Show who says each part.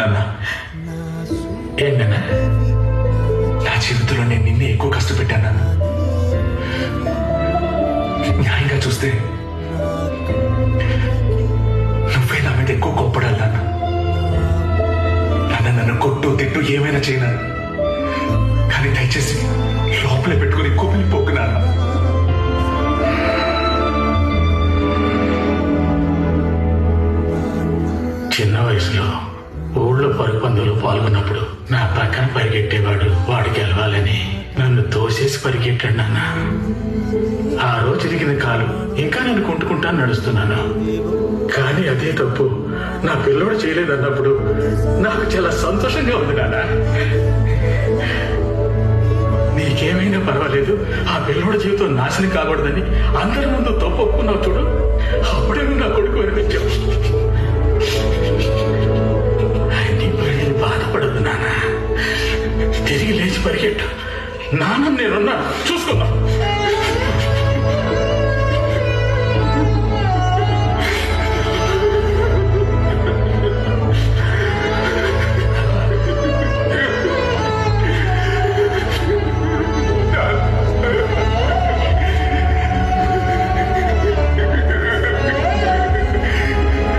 Speaker 1: నాన్న ఏంటన్నా నా జీవితంలో నేను నిన్నే ఎక్కువ కష్టపెట్టాను నాన్న. న్యాయంగా చూస్తే నువ్వే నా మీద ఎక్కువ కోప్పడాలి నాన్న. నన్ను కొట్టు తిట్టు ఏమైనా చేయనా, కానీ దయచేసి లోపలే పెట్టుకుని కుమిలిపోకు నాన్న.
Speaker 2: చిన్న వయసులో ఊళ్ళో పరుగు పందులు పాల్గొన్నప్పుడు నా పక్కన పరిగెట్టేవాడు వాడు గెలవాలని నన్ను తోసేసి పరిగెట్టాడు నాన్న. ఆ రోజు ఇరిగిన కాలు ఇంకా నేను కుంటుకుంటా నడుస్తున్నాను. కానీ అదే తప్పు నా పిల్లోడు చేయలేదన్నప్పుడు నాకు చాలా సంతోషంగా ఉంది నాన్న. నీకేమైనా పర్వాలేదు, ఆ పిల్లోడి జీవితం నాశనం కాకూడదని అందరి ముందు తప్పు ఒప్పుకున్నావు చూడు, అప్పుడే నువ్వు నా కొడుకు అనిపించావు. బాధపడదు నాన్న, తిరిగి లేచి పరిగెట్టు. నాన్న నేనున్నా, చూసుకుందాం.